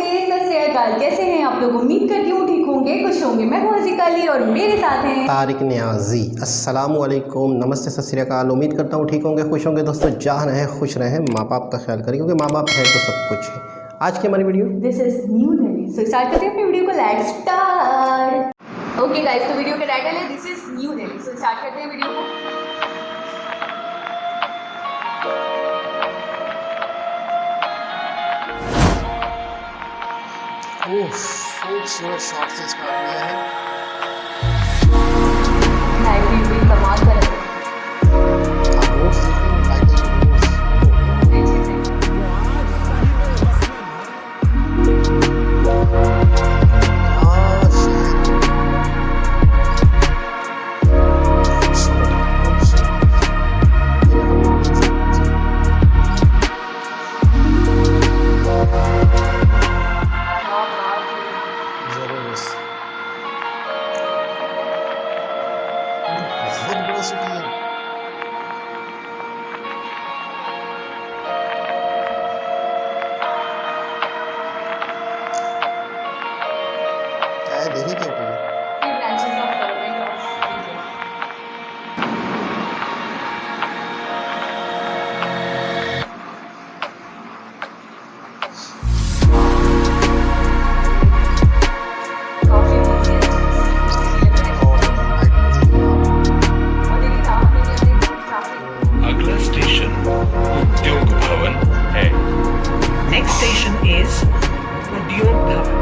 कैसे हैं आप लोग? उम्मीद करती हूँ ठीक होंगे, खुश होंगे। मैं हूँ हसीका अली और मेरे साथ हैं तारिक नियाजी। अस्सलामु अलैकुम, नमस्ते, सत श्री अकाल। उम्मीद करता हूँ ठीक होंगे, खुश होंगे। दोस्तों जहाँ रहें खुश रहें, माँ बाप का ख्याल करें क्योंकि माँ बाप है तो सब कुछ है। आज की हमारी video this is new Delhi. So start करते हैं अपनी वीडियो को। Let's start. ओके गाइस, तो वीडियो का टाइटल है this is new Delhi. So start करते हैं वीडियो को। खूबसूरत शॉट से स्टार्ट किया है। लाइटिंग भी कमाल कर रहे हैं। बहुत बड़ा सिटी है। क्या है, दिल्ली क्या है? अगला स्टेशन उद्योग भवन है। नेक्स्ट स्टेशन इज उद्योग भवन।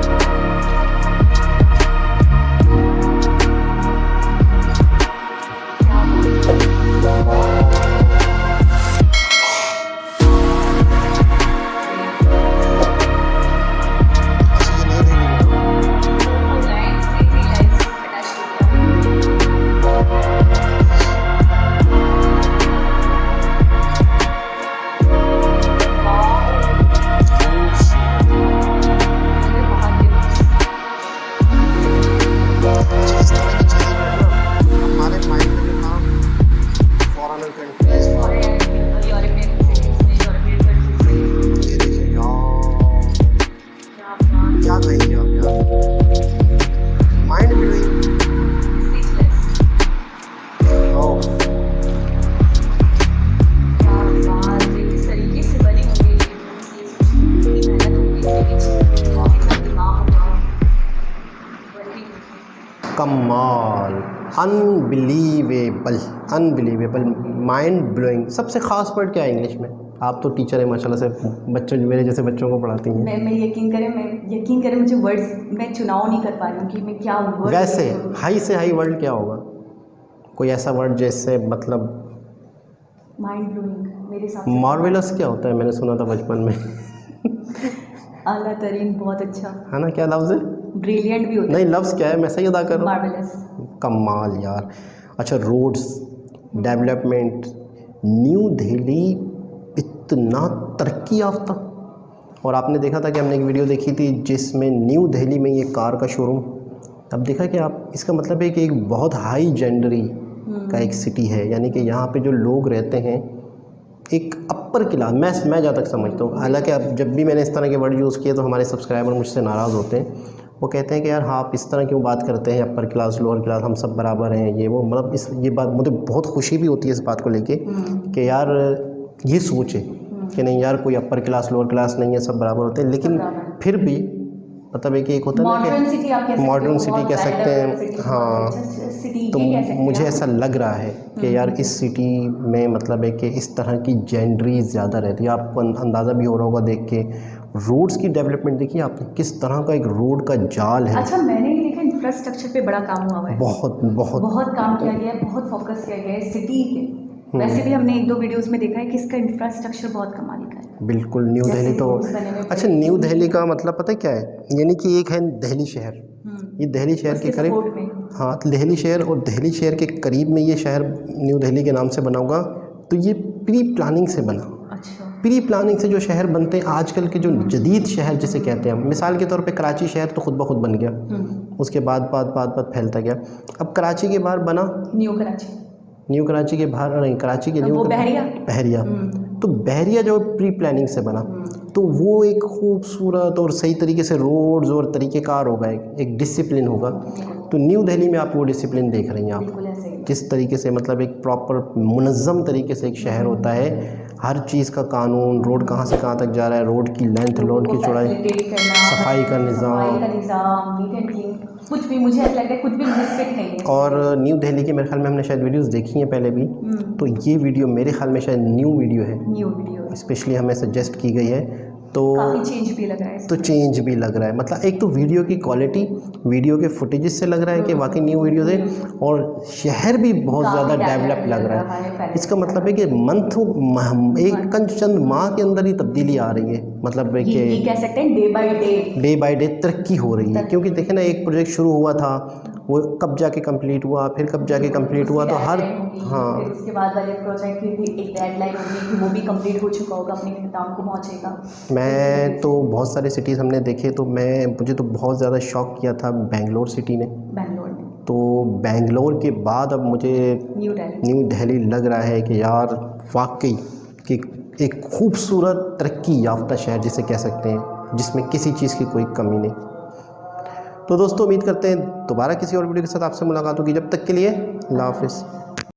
कमाल, अनबिलीवेबल, अनबिलीवेबल, माइंड ब्लोइंग। सबसे ख़ास वर्ड क्या है इंग्लिश में? आप तो टीचर है माशाल्लाह से, बच्चों मेरे जैसे बच्चों को पढ़ाती हैं। मैं यकीन करें मुझे वर्ड्स मैं चुनाव नहीं कर पा रही हूँ कि मैं क्या वर्ड। वैसे हाई से हाई वर्ड क्या होगा? कोई ऐसा वर्ड जैसे मतलब माइंड ब्लोइंग मेरे साथ। मार्वेलस क्या होता है? मैंने सुना था बचपन में। आला तरीन, बहुत अच्छा है ना? क्या लफ्ज़ है? ब्रिलियंट भी होता है। नहीं, लफ्ज़ क्या है? मैं सही अदा कर रहा हूँ। मार्वेलस। कमाल यार। अच्छा, रोड्स डेवलपमेंट, न्यू दिल्ली इतना तरक्की याफ्ता। और आपने देखा था कि हमने एक वीडियो देखी थी जिसमें न्यू दिल्ली में ये कार का शोरूम। अब देखा कि आप, इसका मतलब है कि एक बहुत हाई जेंडरी का एक सिटी है, यानी कि यहाँ पे जो लोग रहते हैं एक अपर क्लास, मैं जहाँ तक समझता हूँ। हालांकि अब जब भी मैंने इस तरह के वर्ड यूज़ किए तो हमारे सब्सक्राइबर मुझसे नाराज़ होते हैं। वो कहते हैं कि यार हाँ, आप इस तरह क्यों बात करते हैं, अपर क्लास लोअर क्लास हम सब बराबर हैं, ये वो। मतलब ये बात मुझे बहुत खुशी भी होती है इस बात को लेके कि यार ये सोच है कि नहीं यार, कोई अपर क्लास लोअर क्लास नहीं है, सब बराबर होते हैं। लेकिन फिर भी मतलब एक होता है ना कि मॉडर्न सिटी कह सकते हैं। हाँ, तो मुझे ऐसा लग रहा है कि यार इस सिटी में मतलब है कि इस तरह की जेंडरी ज़्यादा रहती है। आपको अंदाज़ा भी हो रहा होगा देख के। रोड्स की डेवलपमेंट देखिए आपने, किस तरह का एक रोड का जाल है। अच्छा, मैंने ये देखा इंफ्रास्ट्रक्चर पे बड़ा काम हुआ है। बहुत काम किया गया है, बहुत फोकस किया गया है सिटी के। वैसे भी हमने एक दो वीडियोस में देखा है कि इसका इंफ्रास्ट्रक्चर बहुत कमाल का है। बिल्कुल, न्यू दिल्ली तो अच्छा, न्यू दिल्ली का मतलब पता है क्या है? यानी कि एक है दिल्ली शहर, ये दिल्ली शहर के करीब, हाँ दिल्ली शहर, और दिल्ली शहर के करीब में ये शहर न्यू दिल्ली के नाम से बना होगा। तो ये प्री प्लानिंग से बना। अच्छा। प्री प्लानिंग से जो शहर बनते हैं आजकल के, जो जदीद शहर जिसे कहते हैं, मिसाल के तौर पे कराची शहर तो खुद ब खुद बन गया, उसके बाद फैलता गया। अब कराची के बाहर बना न्यू कराची के बाहर नहीं, कराची के न्यू बहरिया। तो बहरिया जो प्री प्लानिंग से बना, तो वो एक खूबसूरत और सही तरीके से रोड्स और तरीक़ेकार होगा, एक डिसिप्लिन होगा। तो न्यू दिल्ली में आप वो डिसिप्लिन देख रही हैं बिल्कुल आप, ऐसे ही। किस तरीके से मतलब एक प्रॉपर मुनज़्ज़म तरीके से एक शहर होता है, हर चीज़ का कानून, रोड कहाँ से कहाँ तक जा रहा है, रोड की लेंथ, रोड की चौड़ाई, सफाई का निज़ाम, नीट एंड क्लीन, कुछ भी मुझे ऐसा लगता है कुछ भी मिस्टेक नहीं है। और न्यू दिल्ली के मेरे ख्याल में हमने शायद वीडियोस देखी हैं पहले भी, तो ये वीडियो मेरे ख्याल में शायद न्यू वीडियो है, न्यू वीडियो स्पेशली हमें सजेस्ट की गई है, तो काफ़ी चेंज भी लग रहा है तो चेंज भी लग रहा है। मतलब एक तो वीडियो की क्वालिटी, वीडियो के फुटेजेस से लग रहा है कि वाकई न्यू वीडियोज़ है, और शहर भी बहुत ज़्यादा डेवलप लग रहा है। इसका मतलब है कि एक चंद माह के अंदर ही तब्दीली आ रही है, मतलब है ये कि कह सकते हैं डे बाय डे तरक्की हो रही है। क्योंकि देखें ना, एक प्रोजेक्ट शुरू हुआ था, वो कब जाके कंप्लीट हुआ, फिर कब जाके कंप्लीट हुआ, तो हर फिर उसके बाद वाले प्रोजेक्ट की भी एक डेडलाइन होगी कि वो भी कंप्लीट हो चुका होगा, अपने इख्तिताम को पहुंचेगा। मैं तो बहुत सारे सिटीज़ हमने देखे, तो मुझे तो बहुत ज़्यादा शॉक किया था बेंगलोर सिटी ने। बैंगलोर में तो बेंगलोर के बाद अब मुझे न्यू दिल्ली लग रहा है कि यार वाकई कि एक खूबसूरत तरक्की याफ्ता शहर जिसे कह सकते हैं, जिसमें किसी चीज़ की कोई कमी नहीं। तो दोस्तों, उम्मीद करते हैं दोबारा किसी और वीडियो के साथ आपसे मुलाकात होगी। जब तक के लिए अल्लाह हाफ़िज़।